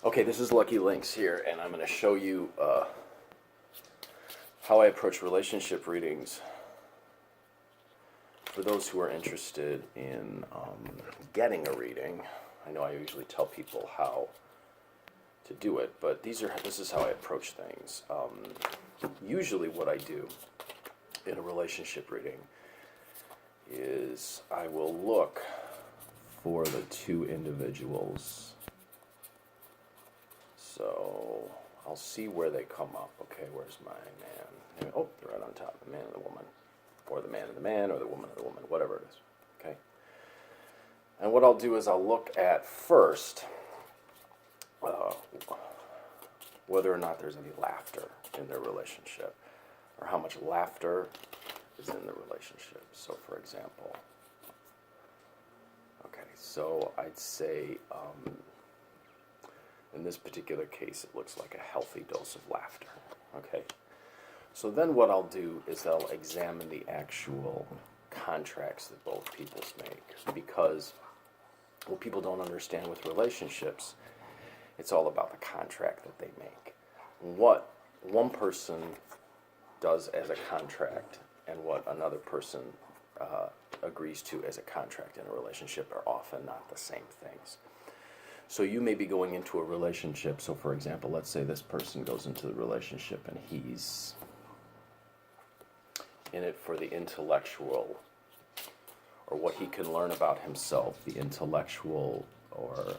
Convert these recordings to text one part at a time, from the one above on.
Okay, this is Lucky Lynx here, and I'm going to show you how I approach relationship readings for those who are interested in getting a reading. I know I usually tell people how to do it, but this is how I approach things. Usually what I do in a relationship reading is I will look for the two individuals. So I'll see where they come up. Okay, where's my man? Oh, they're right on top. The man and the woman. Or the man and the man, or the woman and the woman, whatever it is. Okay. And what I'll do is I'll look at first whether or not there's any laughter in their relationship, or how much laughter is in the relationship. So for example, okay, so I'd say in this particular case, it looks like a healthy dose of laughter. Okay. So then what I'll do is I'll examine the actual contracts that both peoples make, because what people don't understand with relationships, it's all about the contract that they make. What one person does as a contract and what another person agrees to as a contract in a relationship are often not the same things. So you may be going into a relationship. So for example, let's say this person goes into the relationship and he's in it for the intellectual, or what he can learn about himself, the intellectual or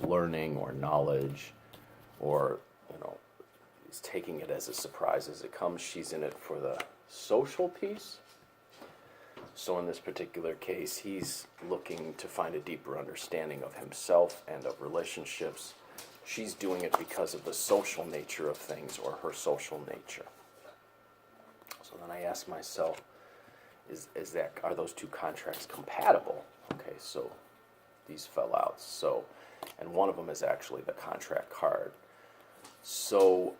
learning or knowledge, or he's taking it as a surprise as it comes. She's in it for the social piece. So in this particular case, he's looking to find a deeper understanding of himself and of relationships. She's doing it because of the social nature of things, or her social nature. So then I ask myself, are those two contracts compatible? Okay, so these fell out. So, and one of them is actually the contract card. So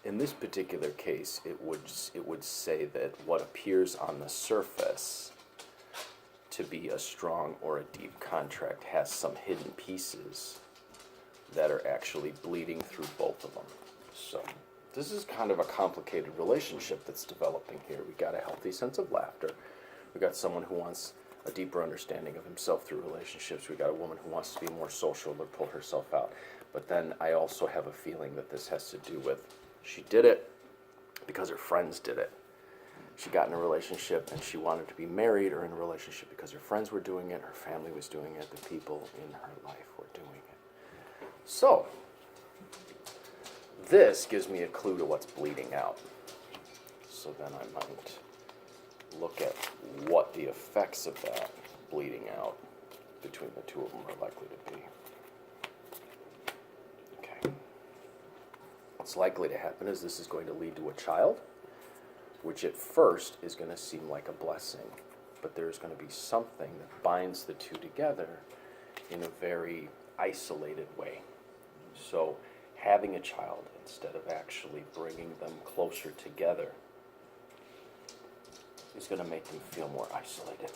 in this particular case, it would say that what appears on the surface to be a strong or a deep contract has some hidden pieces that are actually bleeding through both of them. So this is kind of a complicated relationship that's developing here. We got a healthy sense of laughter. We got someone who wants a deeper understanding of himself through relationships. We got a woman who wants to be more social or pull herself out. But then I also have a feeling that this has to do with, she did it because her friends did it. She got in a relationship and she wanted to be married or in a relationship because her friends were doing it, her family was doing it, the people in her life were doing it. So this gives me a clue to what's bleeding out. So then I might look at what the effects of that bleeding out between the two of them are likely to be. Okay. What's likely to happen is this is going to lead to a child, which at first is going to seem like a blessing, but there's going to be something that binds the two together in a very isolated way. So having a child, instead of actually bringing them closer together, is going to make them feel more isolated.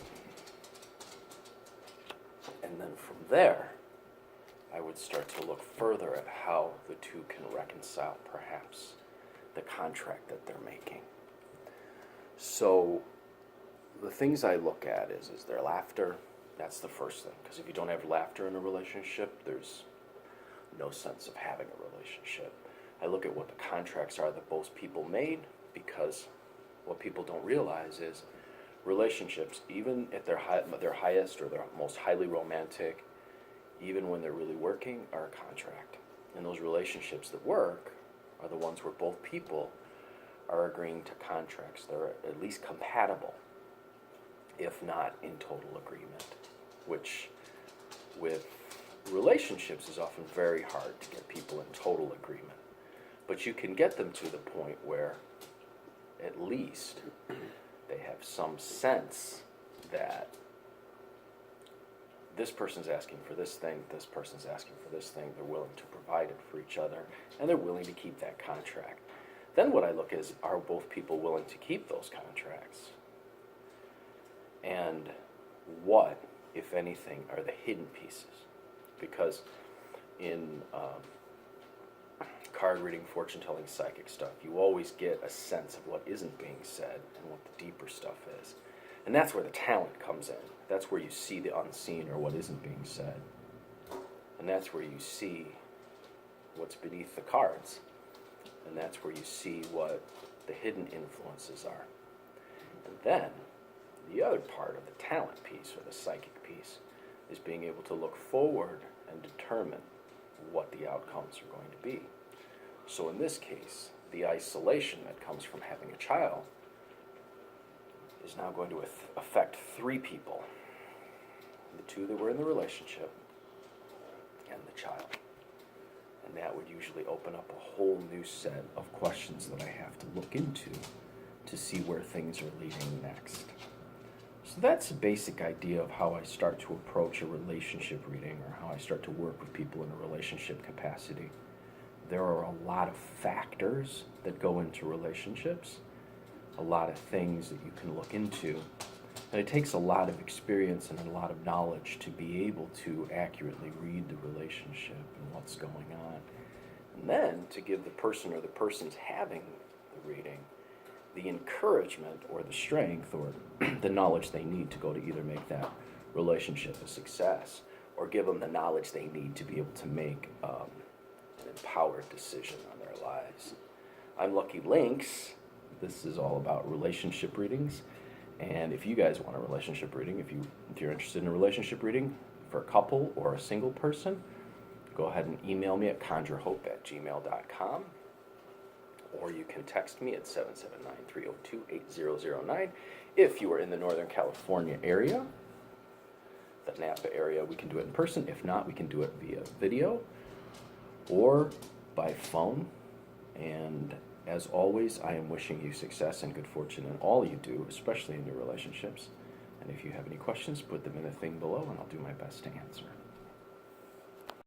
And then from there, I would start to look further at how the two can reconcile, perhaps, the contract that they're making. So the things I look at is their laughter. That's the first thing, because if you don't have laughter in a relationship, there's no sense of having a relationship. I look at what the contracts are that both people made, because what people don't realize is relationships, even at their highest or their most highly romantic, even when they're really working, are a contract. And those relationships that work are the ones where both people are agreeing to contracts. They're at least compatible, if not in total agreement, which with relationships is often very hard to get people in total agreement. But you can get them to the point where at least they have some sense that this person's asking for this thing, this person's asking for this thing, they're willing to provide it for each other, and they're willing to keep that contract. Then what I look is, are both people willing to keep those contracts? And what, if anything, are the hidden pieces? Because in card reading, fortune telling, psychic stuff, you always get a sense of what isn't being said and what the deeper stuff is. And that's where the talent comes in. That's where you see the unseen or what isn't being said. And that's where you see what's beneath the cards. And that's where you see what the hidden influences are. And then, the other part of the talent piece, or the psychic piece, is being able to look forward and determine what the outcomes are going to be. So in this case, the isolation that comes from having a child is now going to affect 3 people. The 2 that were in the relationship and the child. And that would usually open up a whole new set of questions that I have to look into to see where things are leading next. So that's a basic idea of how I start to approach a relationship reading, or how I start to work with people in a relationship capacity. There are a lot of factors that go into relationships, a lot of things that you can look into, and it takes a lot of experience and a lot of knowledge to be able to accurately read the relationship and what's going on. And then to give the person or the persons having the reading the encouragement or the strength or the knowledge they need to go to either make that relationship a success, or give them the knowledge they need to be able to make an empowered decision on their lives. I'm Lucky Lynx. This is all about relationship readings. And if you guys want a relationship reading, if you're interested in a relationship reading for a couple or a single person, go ahead and email me at conjurehope@gmail.com. Or you can text me at 779-302-8009. If you are in the Northern California area, the Napa area, we can do it in person. If not, we can do it via video or by phone. And as always, I am wishing you success and good fortune in all you do, especially in your relationships. And if you have any questions, put them in the thing below and I'll do my best to answer.